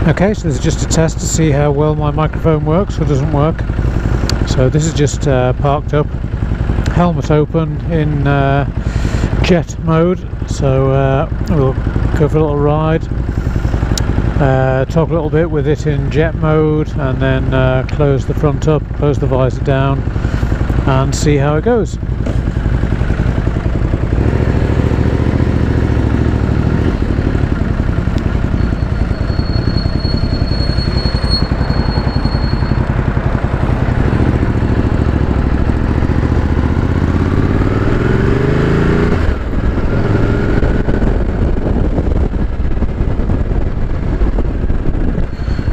Okay, so this is just a test to see how well my microphone works or doesn't work. So this is just parked up, helmet open in jet mode. So we'll go for a little ride, talk a little bit with it in jet mode, and then close the front up, close the visor down, and see how it goes.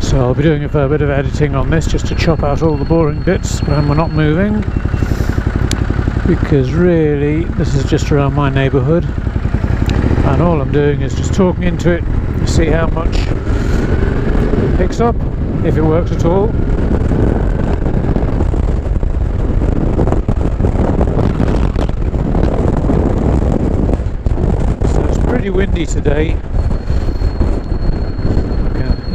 So I'll be doing a fair bit of editing on this just to chop out all the boring bits when we're not moving, because really this is just around my neighbourhood and all I'm doing is just talking into it to see how much it picks up, if it works at all. So it's pretty windy today.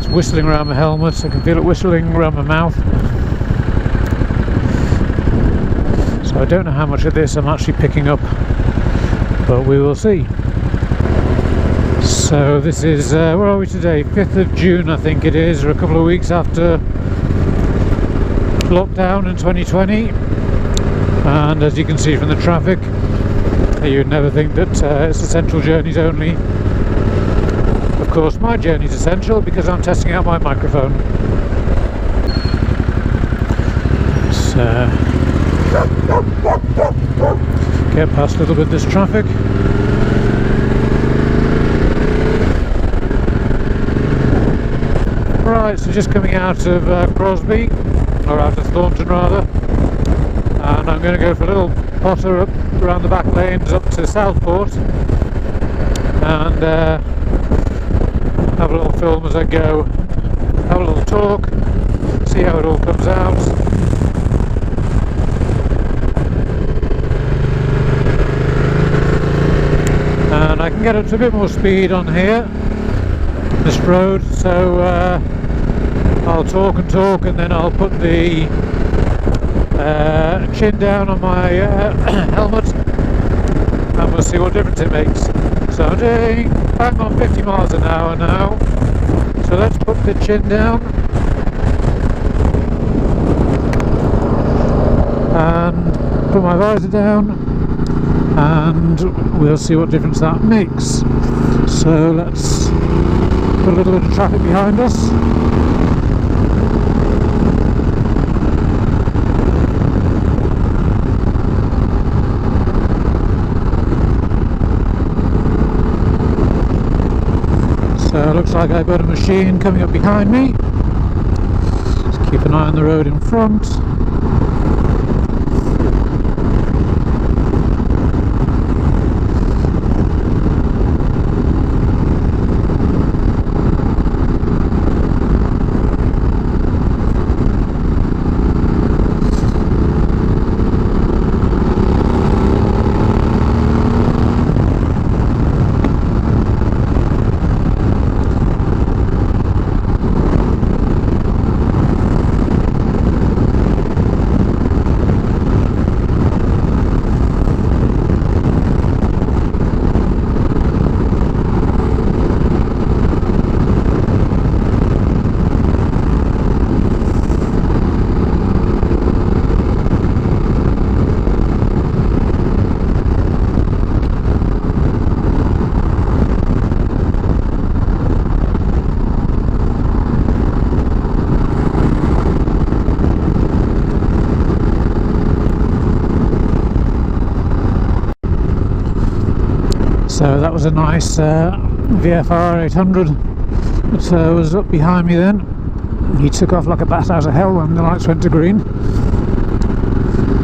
Whistling around my helmet, I can feel it whistling around my mouth. So I don't know how much of this I'm actually picking up, but we will see. So this is, where are we today? 5th of June I think it is, or a couple of weeks after lockdown in 2020. And as you can see from the traffic, you'd never think that it's essential journeys only. Of course, my journey is essential because I'm testing out my microphone. Let's get past a little bit of this traffic. Right, so just coming out of Crosby, or out of Thornton rather, and I'm going to go for a little potter up around the back lanes up to Southport, and have a little film as I go, have a little talk, see how it all comes out. And I can get up to a bit more speed on here, this road, so I'll talk and then I'll put the chin down on my helmet and we'll see what difference it makes. So I'm doing bang on 50 miles an hour now, so let's put the chin down and put my visor down and we'll see what difference that makes. So let's put a little bit of traffic behind us. So it looks like I've got a machine coming up behind me. Just keep an eye on the road in front. So that was a nice VFR 800 that was up behind me then. He took off like a bat out of hell when the lights went to green.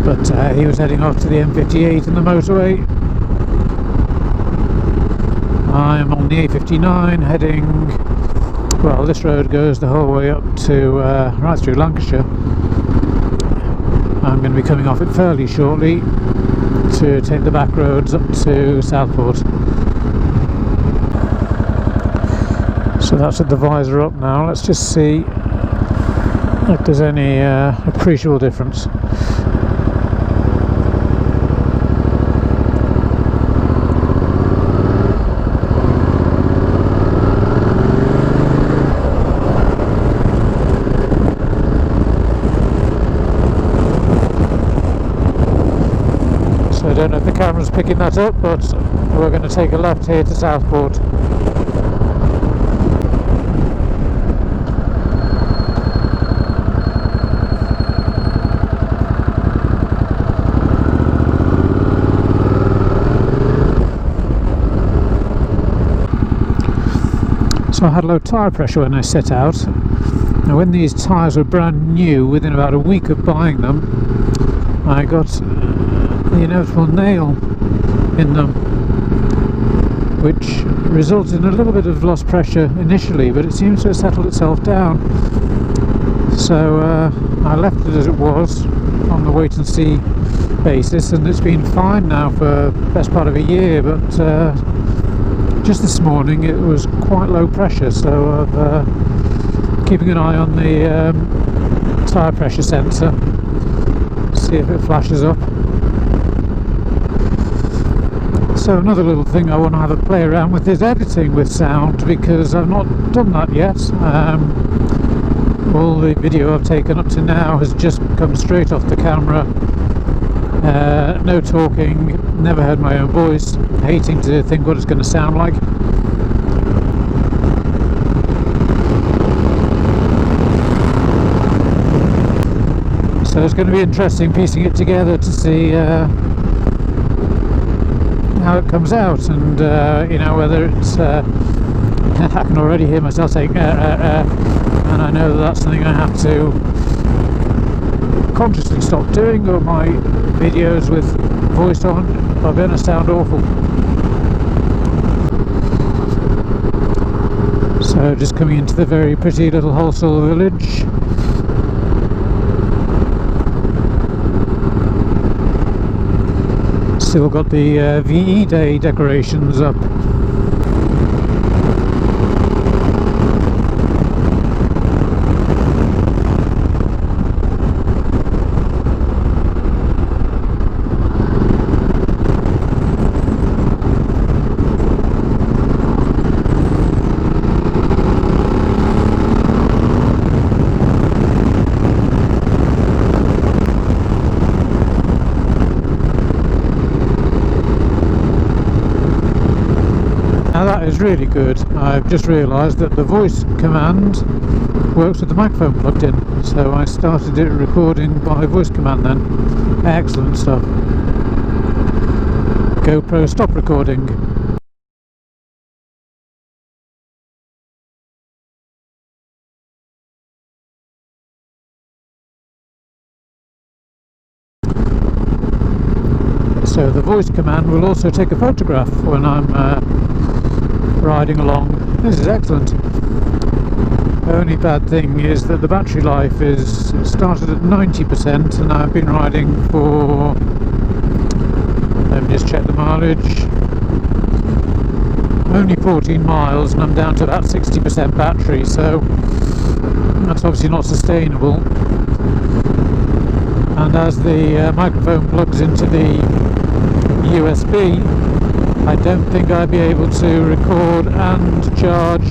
But he was heading off to the M58 and the motorway. I'm on the A59 heading, well, this road goes the whole way up to right through Lancashire. I'm going to be coming off it fairly shortly to take the back roads up to Southport. So that's with the visor up now. Let's just see if there's any appreciable difference. So I don't know if the camera's picking that up, but we're going to take a left here to Southport. So I had low tyre pressure when I set out. Now when these tyres were brand new, within about a week of buying them, I got the inevitable nail in them, which resulted in a little bit of lost pressure initially, but it seems to have settled itself down. So I left it as it was on the wait and see basis, and it's been fine now for the best part of a year, but just this morning it was quite low pressure, so I'm keeping an eye on the tyre pressure sensor, see if it flashes up. So another little thing I want to have a play around with is editing with sound, because I've not done that yet. All the video I've taken up to now has just come straight off the camera, no talking, never heard my own voice, hating to think what it's going to sound like. So it's going to be interesting piecing it together to see how it comes out, and you know, whether it's I can already hear myself saying and I know that's something I have to consciously stop doing, or my videos with voice on are going to sound awful. So just coming into the very pretty little Wholesale village. Still got the VE Day decorations up. Now that is really good. I've just realised that the voice command works with the microphone plugged in, so I started it recording by voice command then. Excellent stuff. GoPro stop recording. So the voice command will also take a photograph when I'm riding along. This is excellent. The only bad thing is that the battery life is started at 90%, and I've been riding for, let me just check the mileage, only 14 miles, and I'm down to about 60% battery, so that's obviously not sustainable. And as the microphone plugs into the USB, I don't think I'd be able to record and charge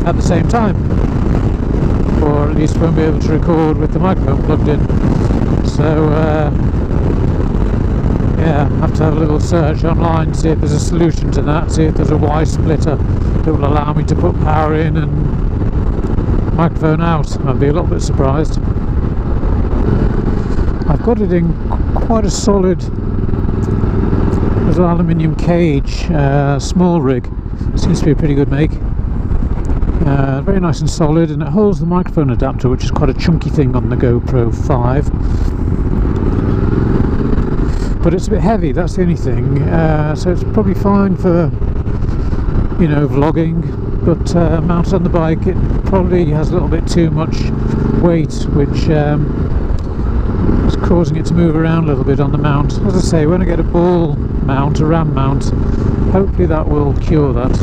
at the same time, or at least won't be able to record with the microphone plugged in. So yeah, I have to have a little search online, see if there's a solution to that, see if there's a Y splitter that will allow me to put power in and microphone out. I'd be a little bit surprised. I've got it in quite a solid little aluminium cage, small rig. Seems to be a pretty good make. Very nice and solid, and it holds the microphone adapter, which is quite a chunky thing on the GoPro 5. But it's a bit heavy, that's the only thing. So it's probably fine for, you know, vlogging, but mounted on the bike it probably has a little bit too much weight, which is causing it to move around a little bit on the mount. As I say, when I get a ball mount, a ram mount, hopefully that will cure that.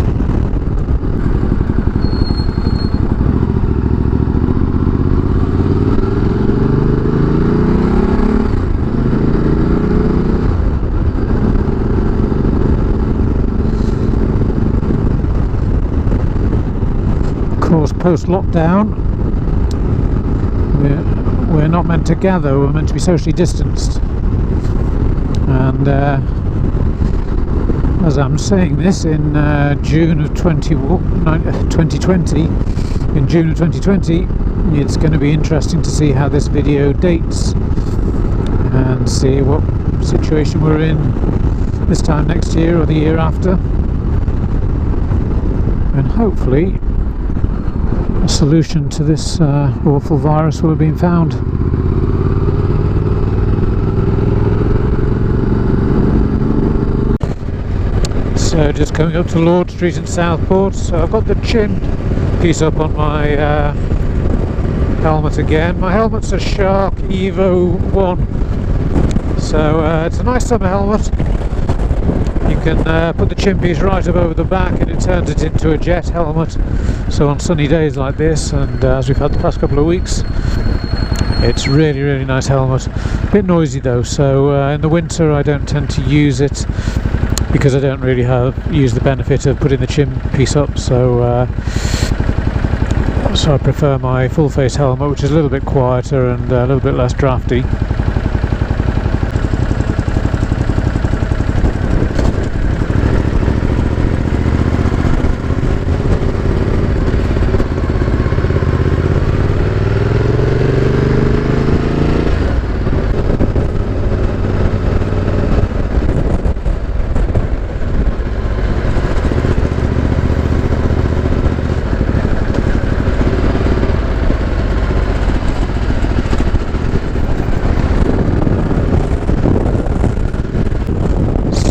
course, post-lockdown, we're not meant to gather, we're meant to be socially distanced. And as I'm saying this, in June of 2020, in June of 2020, it's going to be interesting to see how this video dates and see what situation we're in this time next year or the year after, and hopefully a solution to this awful virus will have been found. So just coming up to Lord Street in Southport, so I've got the chin piece up on my helmet again. My helmet's a Shark Evo 1, so it's a nice summer helmet. You can put the chin piece right up over the back and it turns it into a jet helmet. So on sunny days like this, and as we've had the past couple of weeks, it's really nice helmet. A bit noisy though, so in the winter I don't tend to use it because I don't really use the benefit of putting the chin piece up, so I prefer my full face helmet, which is a little bit quieter and a little bit less drafty.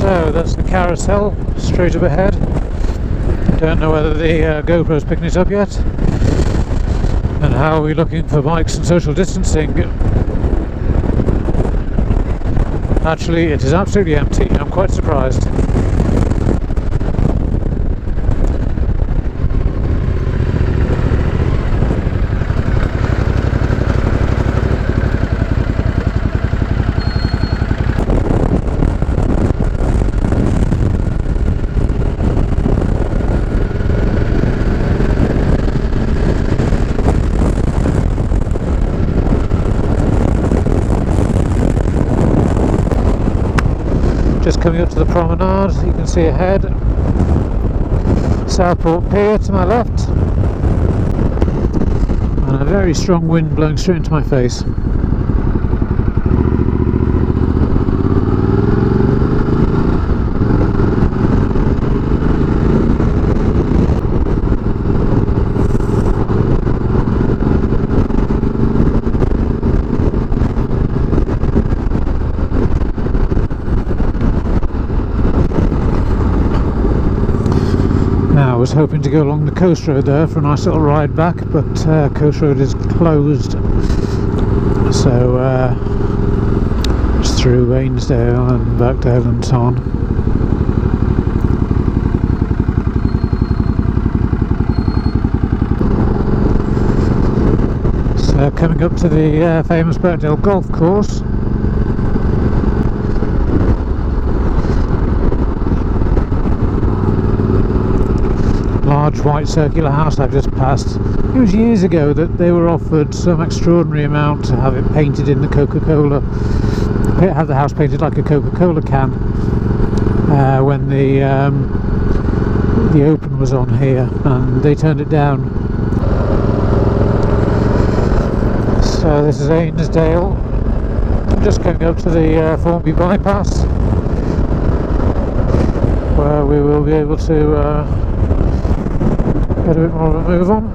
So that's the carousel straight up ahead. Don't know whether the GoPro's picking it up yet. And how are we looking for bikes and social distancing? Actually, it is absolutely empty. I'm quite surprised. Just coming up to the promenade, you can see ahead Southport Pier to my left, and a very strong wind blowing straight into my face. I was hoping to go along the coast road there for a nice little ride back, but coast road is closed, so it's through Waynesdale and Birkdale and so on. So coming up to the famous Birkdale golf course. Large white circular house I've just passed. It was years ago that they were offered some extraordinary amount to have it painted in the Coca-Cola, have the house painted like a Coca-Cola can when the Open was on here, and they turned it down. So this is Ainsdale. I'm just going up to the Formby bypass, where we will be able to get a bit more of a move on.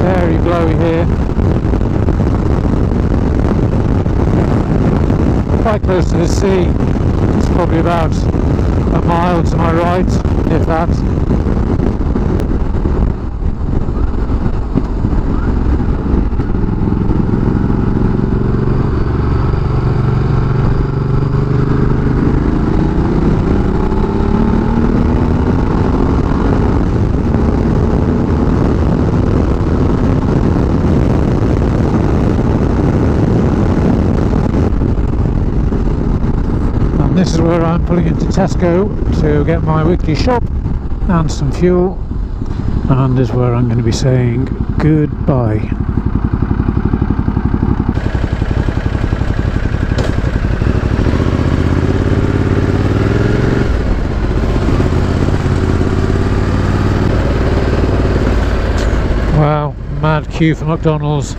Very blowy here. Quite close to the sea. It's probably about a mile to my right, if that. this is where I'm pulling into Tesco to get my weekly shop and some fuel, and is where I'm going to be saying goodbye. Wow, mad queue for McDonald's.